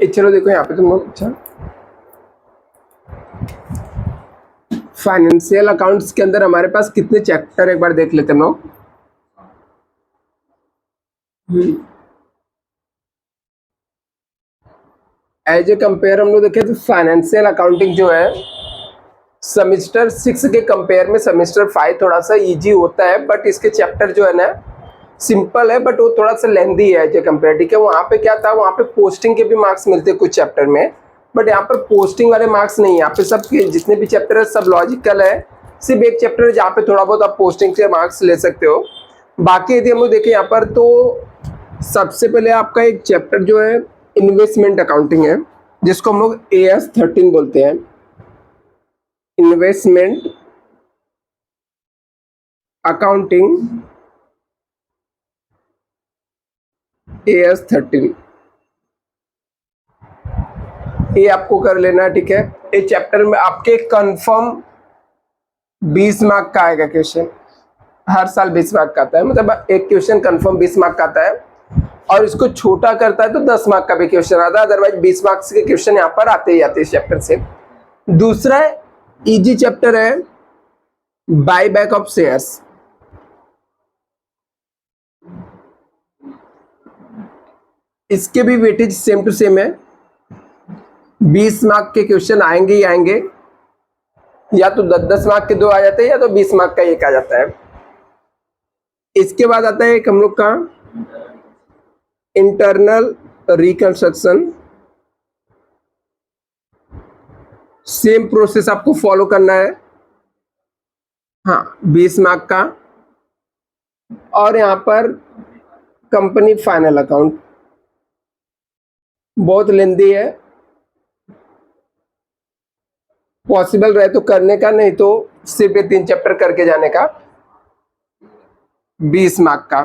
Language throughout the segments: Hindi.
चलो देखो यहाँ पे तुम लोग, अच्छा फाइनेंशियल अकाउंट्स के अंदर हमारे पास कितने चैप्टर एक बार देख लेते हम लोग। एज ए कंपेयर हम लोग देखें तो फाइनेंशियल अकाउंटिंग जो है सेमेस्टर 6 के कंपेयर में सेमेस्टर 5 थोड़ा सा इजी होता है, बट इसके चैप्टर जो है ना सिंपल है, बट वो थोड़ा सा लेंदी है एज ए कंपेयर। ठीक है, वहाँ पे क्या था, वहाँ पे पोस्टिंग के भी मार्क्स मिलते हैं कुछ चैप्टर में, बट यहाँ पर पोस्टिंग वाले मार्क्स नहीं है। यहाँ पे सब जितने भी चैप्टर है सब लॉजिकल है, सिर्फ एक चैप्टर है जहाँ पे थोड़ा बहुत आप पोस्टिंग के मार्क्स ले सकते हो। बाकी यदि हम लोग देखें यहाँ पर तो सबसे पहले आपका एक चैप्टर जो है इन्वेस्टमेंट अकाउंटिंग है, जिसको हम लोग AS13 बोलते हैं, इन्वेस्टमेंट अकाउंटिंग AS13, ये आपको कर लेना है। ठीक है, ये चैप्टर में आपके कंफर्म 20 मार्क का आएगा क्वेश्चन, हर साल 20 मार्क का आता है, मतलब एक क्वेश्चन कंफर्म 20 मार्क का आता है, और इसको छोटा करता है तो 10 मार्क का भी क्वेश्चन आता है, अदरवाइज 20 मार्क्स के क्वेश्चन यहाँ पर आते ही आते हैं इस चैप्टर से। दूसरा इजी चैप्टर है बाय बैक ऑफ शेयर्स। इसके भी वेटेज सेम टू सेम है, 20 मार्क के क्वेश्चन आएंगे ही आएंगे, या तो 10-10 मार्क के 2 आ जाते हैं या तो 20 मार्क का 1 आ जाता है। इसके बाद आता है एक हम लोग का इंटरनल रिकंस्ट्रक्शन। सेम प्रोसेस आपको फॉलो करना है, हाँ 20 मार्क का। और यहाँ पर कंपनी फाइनल अकाउंट बहुत लेंदी है, पॉसिबल रहे तो करने का, नहीं तो सिर्फ ये 3 चैप्टर करके जाने का, 20 मार्क का।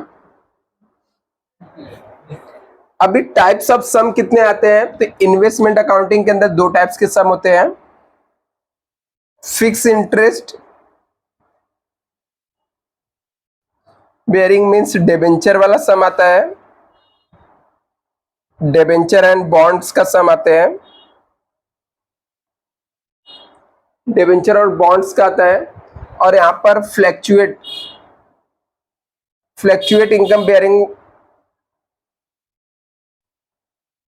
अभी टाइप्स ऑफ सम कितने आते हैं, तो इन्वेस्टमेंट अकाउंटिंग के अंदर 2 टाइप्स के सम होते हैं, fix interest bearing means debenture वाला सम आता है, डिबेंचर एंड बॉन्ड्स का सम आते हैं, डिबेंचर और बॉन्ड्स का आता है। और यहाँ पर फ्लैक्चुएट इनकम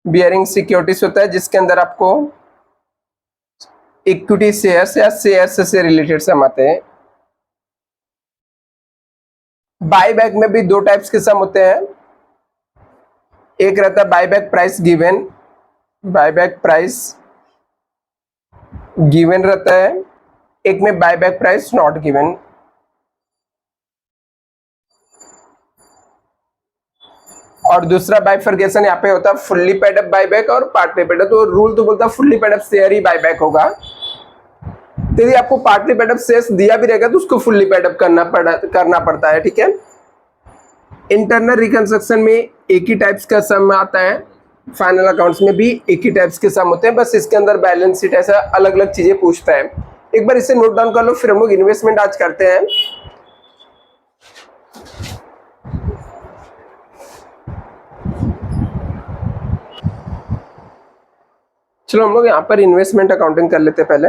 बियरिंग सिक्योरिटीज होता है, जिसके अंदर आपको इक्विटी शेयर्स या शेयर्स से रिलेटेड सम आते हैं। बाईबैक में भी 2 टाइप्स के सम होते हैं, एक रहता है buyback price given, buyback price given रहता है, एक में बाईबैक प्राइस नॉट गिवन। और दूसरा बाइफर्केशन यहाँ पे होता है फुल्ली पेड अप बाईबैक और पार्टली पेड अप। तो रूल तो बोलता है फुल्ली पेड अप शेयर ही बाईबैक होगा, तो यदि आपको पार्टली पेड अप शेयर्स दिया भी रहेगा तो उसको फुल्ली पेड अप करना पड़ता है। ठीक है, इंटरनल रिकंस्ट्रक्शन में एक ही टाइप्स का सम आता है, फाइनल अकाउंट्स में भी एक ही टाइप्स के सम होते हैं, बस इसके अंदर बैलेंस शीट ऐसा अलग अलग चीजें पूछता है। एक बार इसे नोट डाउन कर लो, फिर हम लोग इन्वेस्टमेंट आज करते हैं। चलो हम लोग यहाँ पर इन्वेस्टमेंट अकाउंटिंग कर लेते हैं पहले।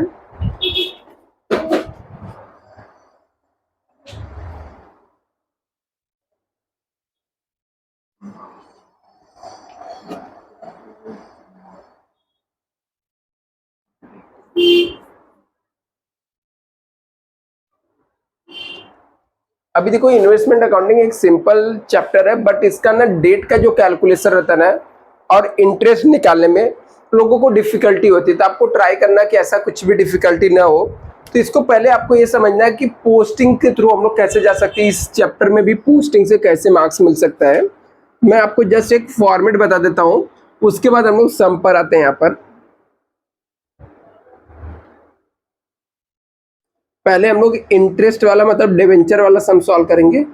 अभी देखो इन्वेस्टमेंट अकाउंटिंग एक सिंपल चैप्टर है, बट इसका ना डेट का जो कैलकुलेशन रहता है ना और इंटरेस्ट निकालने में लोगों को डिफिकल्टी होती है, तो आपको ट्राई करना कि ऐसा कुछ भी डिफिकल्टी ना हो। तो इसको पहले आपको ये समझना है कि पोस्टिंग के थ्रू हम लोग कैसे जा सकते हैं, इस चैप्टर में भी पोस्टिंग से कैसे मार्क्स मिल सकता है। मैं आपको जस्ट एक फॉर्मेट बता देता हूँ, उसके बाद हम लोग सम पर आते हैं। यहाँ पर पहले हम लोग इंटरेस्ट वाला मतलब डिवेंचर वाला सम सॉल्व करेंगे।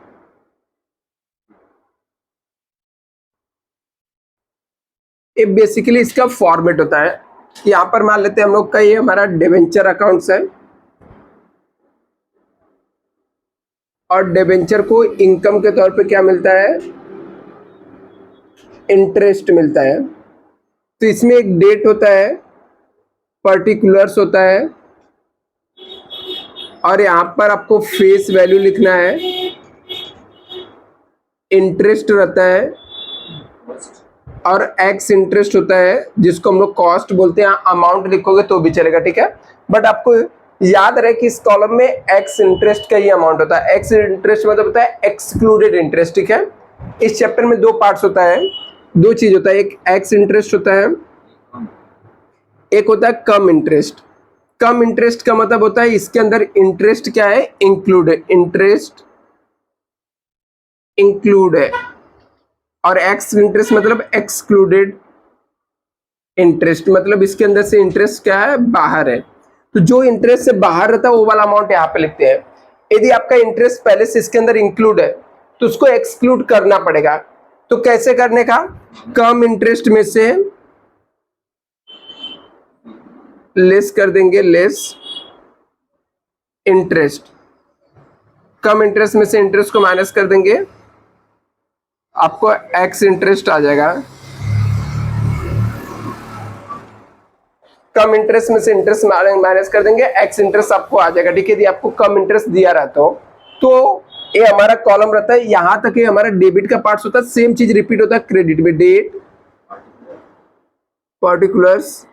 ये बेसिकली इसका फॉर्मेट होता है, यहाँ पर मान लेते हैं हम लोग का ये हमारा डिवेंचर अकाउंट्स है, और डिवेंचर को इनकम के तौर पे क्या मिलता है, इंटरेस्ट मिलता है। तो इसमें एक डेट होता है, पर्टिकुलर्स होता है, और यहां पर आपको फेस वैल्यू लिखना है, इंटरेस्ट रहता है, और एक्स इंटरेस्ट होता है जिसको हम लोग कॉस्ट बोलते हैं। अमाउंट लिखोगे तो भी चलेगा, ठीक है, बट आपको याद रहे कि इस कॉलम में एक्स इंटरेस्ट का ही अमाउंट होता है। एक्स इंटरेस्ट मतलब होता है एक्सक्लूडेड इंटरेस्ट, ठीक है। इस चैप्टर में दो पार्ट्स होता है, दो चीज होता है, एक एक्स इंटरेस्ट होता है, एक होता है कम इंटरेस्ट। कम इंटरेस्ट का मतलब होता है इसके अंदर इंटरेस्ट क्या है, इंक्लूडेड, इंटरेस्ट इंक्लूड है, और एक्स इंटरेस्ट मतलब एक्सक्लूडेड इंटरेस्ट, मतलब इसके अंदर से इंटरेस्ट क्या है, बाहर है। तो जो इंटरेस्ट से बाहर रहता है वो वाला अमाउंट यहाँ पे लिखते हैं। यदि आपका इंटरेस्ट पहले से इसके अंदर इंक्लूड है तो उसको एक्सक्लूड करना पड़ेगा। तो कैसे करने का, कम इंटरेस्ट में से लेस कर देंगे, लेस इंटरेस्ट, कम इंटरेस्ट में से इंटरेस्ट को माइनस कर देंगे, आपको एक्स इंटरेस्ट आ जाएगा। कम इंटरेस्ट में से इंटरेस्ट माइनस कर देंगे, एक्स इंटरेस्ट आपको आ जाएगा, ठीक है। यदि आपको कम इंटरेस्ट दिया रहता हो तो ये हमारा कॉलम रहता है, यहां तक ये हमारा डेबिट का पार्ट होता है। सेम चीज रिपीट होता है क्रेडिट में, date, particulars,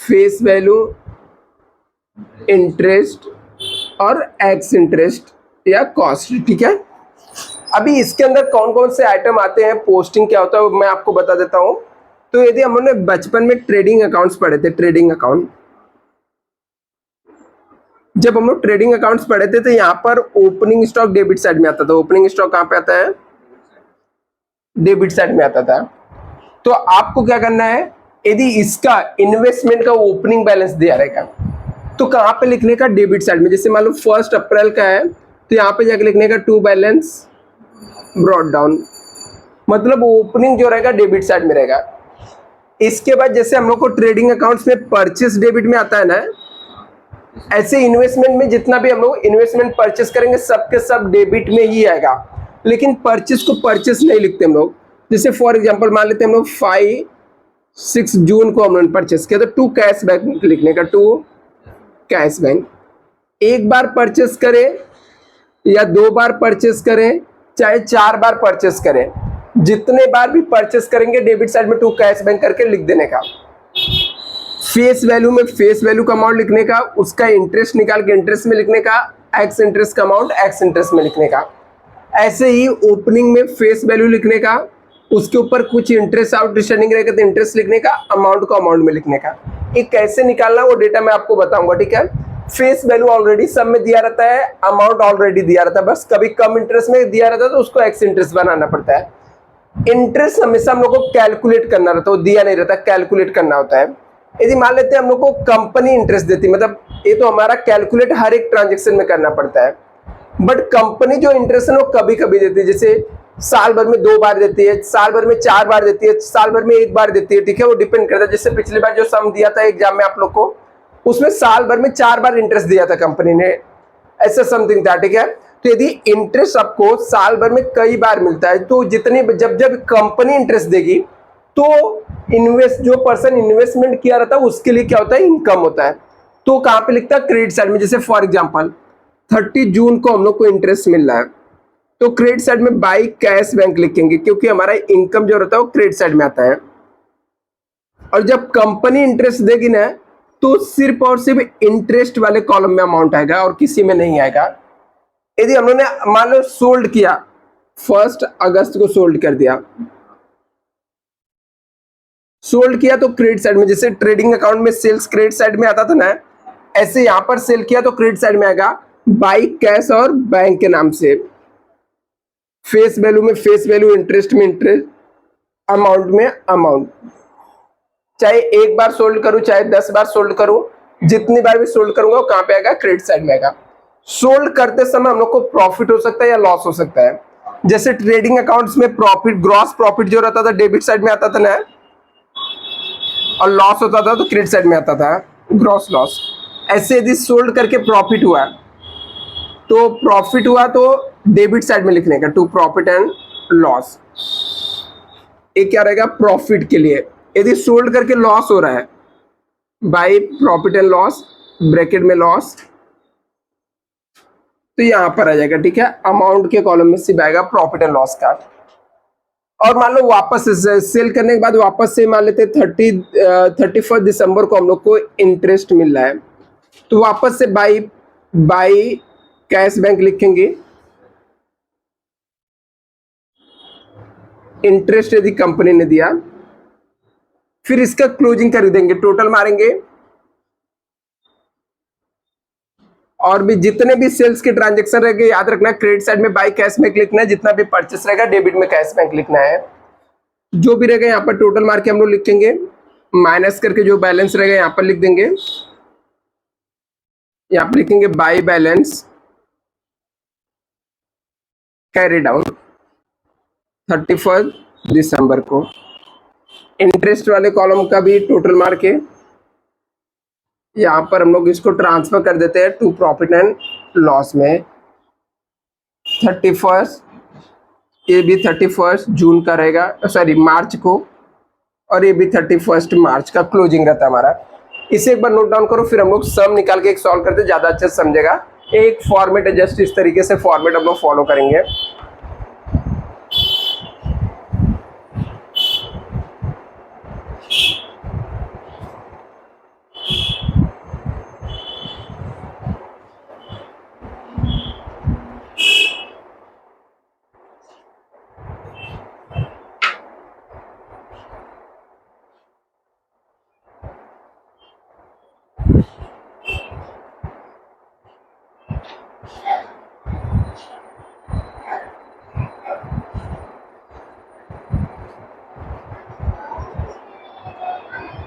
face value, interest और एक्स इंटरेस्ट या कॉस्ट, ठीक है। अभी इसके अंदर कौन कौन से आइटम आते हैं, पोस्टिंग क्या होता है मैं आपको बता देता हूं। तो यदि हम लोगों ने बचपन में ट्रेडिंग अकाउंट्स पढ़े थे, ट्रेडिंग अकाउंट, जब हम लोग ट्रेडिंग अकाउंट्स पढ़े थे तो यहाँ पर ओपनिंग स्टॉक डेबिट साइड में आता था। ओपनिंग स्टॉक कहाँ पे आता है, डेबिट साइड में आता था। तो आपको क्या करना है, यदि इसका इन्वेस्टमेंट का ओपनिंग बैलेंस दिया रहेगा तो कहाँ पे लिखने का, डेबिट साइड में। जैसे मान लो 1 अप्रैल का है तो यहाँ पे जाकर लिखने का टू बैलेंस ब्रॉट डाउन, मतलब ओपनिंग जो रहेगा डेबिट साइड में रहेगा। इसके बाद जैसे हम लोग को ट्रेडिंग अकाउंट्स में परचेस डेबिट में आता है ना, ऐसे इन्वेस्टमेंट में जितना भी हम लोग इन्वेस्टमेंट परचेस करेंगे सबके सब डेबिट में ही आएगा, लेकिन परचेस को परचेस नहीं लिखते हम लोग। जैसे फॉर एग्जांपल मान लेते हैं हम लोग 5-6 जून को हम लोग परचेस किया तो टू कैश बैंक लिखने का, टू कैश बैंक। एक बार परचेस करें या 2 बार परचेस करें, चाहे 4 बार परचेस करें, जितने बार भी परचेस करेंगे डेबिट साइड में टू कैश बैंक करके लिख देने का। फेस वैल्यू में फेस वैल्यू का अमाउंट लिखने का, उसका इंटरेस्ट निकाल के इंटरेस्ट में लिखने का, एक्स इंटरेस्ट का अमाउंट एक्स इंटरेस्ट में लिखने का। ऐसे ही ओपनिंग में फेस वैल्यू लिखने का, उसके ऊपर कुछ इंटरेस्ट आउटस्टैंडिंग रहेगा तो इंटरेस्ट लिखने का, अमाउंट को अमाउंट में लिखने का। ये कैसे निकालना वो डेटा मैं आपको बताऊंगा, ठीक है। फेस वैल्यू ऑलरेडी सब में दिया रहता है, अमाउंट ऑलरेडी दिया रहता है, बस कभी कम इंटरेस्ट में दिया रहता है तो उसको एक्स इंटरेस्ट बनाना पड़ता है। इंटरेस्ट हमेशा हम लोग को कैलकुलेट करना रहता है, वो दिया नहीं रहता, कैलकुलेट करना होता है। यदि मान लेते हैं हम लोग को कंपनी इंटरेस्ट देती है, मतलब ये तो हमारा कैलकुलेट हर एक ट्रांजेक्शन में करना पड़ता है, बट कंपनी जो इंटरेस्ट है वो कभी कभी देती है। जैसे साल भर में 2 बार देती है, साल भर में 4 बार देती है, साल भर में 1 बार देती है, ठीक है। वो डिपेंड करता है। जैसे पिछली बार जो सम दिया था एग्जाम में आप लोग को, उसमें साल भर में 4 बार इंटरेस्ट दिया था कंपनी ने, ऐसा समथिंग था, ठीक है। तो यदि इंटरेस्ट आपको साल भर में कई बार मिलता है तो जितनी जब जब कंपनी इंटरेस्ट देगी तो जो पर्सन इन्वेस्टमेंट किया रहता है उसके लिए क्या होता है, इनकम होता है। तो कहां पे लिखता है, क्रेडिट साइड में। जैसे फॉर एग्जांपल 30 जून को हम लोग को इंटरेस्ट मिल रहा है तो क्रेडिट साइड में बाई कैश बैंक लिखेंगे, क्योंकि हमारा इनकम जो रहता है वो क्रेडिट साइड में आता है। और जब कंपनी इंटरेस्ट देगी ना तो सिर्फ और सिर्फ इंटरेस्ट वाले कॉलम में अमाउंट आएगा और किसी में नहीं आएगा। यदि हम लोगों ने मान लो सोल्ड किया, 1 अगस्त को सोल्ड कर दिया, सोल्ड किया तो क्रेडिट साइड में, जैसे ट्रेडिंग अकाउंट में सेल्स क्रेडिट साइड में आता था ना, ऐसे यहां पर सेल किया तो क्रेडिट साइड में आएगा बाई कैश और बैंक के नाम से। फेस वैल्यू में फेस वैल्यू, इंटरेस्ट में इंटरेस्ट, अमाउंट में अमाउंट। चाहे 1 बार सोल्ड करूं चाहे 10 बार सोल्ड करूं, जितनी बार भी सोल्ड करूंगा वो कहां पे आएगा, क्रेडिट साइड में आएगा। सोल्ड करते समय हम लोग को प्रॉफिट हो सकता है या लॉस हो सकता है। जैसे ट्रेडिंग अकाउंट्स में प्रॉफिट, ग्रॉस प्रॉफिट जो रहता था डेबिट साइड में आता था ना, और लॉस होता था तो क्रेडिट साइड में आता था, ग्रॉस लॉस। ऐसे यदि सोल्ड करके प्रॉफिट हुआ तो प्रॉफिट हुआ तो डेबिट साइड में लिखने का, टू प्रॉफिट एंड लॉस। ये क्या रहेगा, प्रॉफिट के लिए। यदि सोल्ड करके लॉस हो रहा है, by profit and loss bracket में लॉस, तो यहां पर आ जाएगा, ठीक है, अमाउंट के कॉलम में सिर्फ आएगा प्रॉफिट एंड लॉस का। और मान लो वापस सेल करने के बाद वापस से मान लेते 31 दिसंबर को हम लोग को इंटरेस्ट मिल रहा है, तो वापस से बाई बाई कैश बैंक लिखेंगे, इंटरेस्ट यदि कंपनी ने दिया, फिर इसका क्लोजिंग कर देंगे, टोटल मारेंगे, और भी जितने भी सेल्स के ट्रांजेक्शन रहेंगे याद रखना क्रेडिट साइड में बाई कैश बैंक लिखना है, जितना भी परचेस रहेगा डेबिट में कैश बैंक लिखना है। जो भी रहेगा यहाँ पर टोटल मार के हम लोग लिखेंगे, माइनस करके जो बैलेंस रहेगा यहाँ पर लिख देंगे, यहाँ पर लिखेंगे बाई बैलेंस कैरी डाउन 31 दिसंबर को। इंटरेस्ट वाले कॉलम का भी टोटल मार के यहाँ पर हम लोग इसको ट्रांसफर कर देते हैं टू प्रॉफिट एंड लॉस में। 31 ये भी 31 जून का रहेगा, सॉरी मार्च को, और ये भी 31 मार्च का क्लोजिंग रहता है हमारा। इसे एक बार नोट डाउन करो, फिर हम लोग सम निकाल के एक सॉल्व करते, ज़्यादा अच्छे से समझेगा। एक फॉर्मेट है, जस्ट इस तरीके से फॉर्मेट हम लोग फॉलो करेंगे।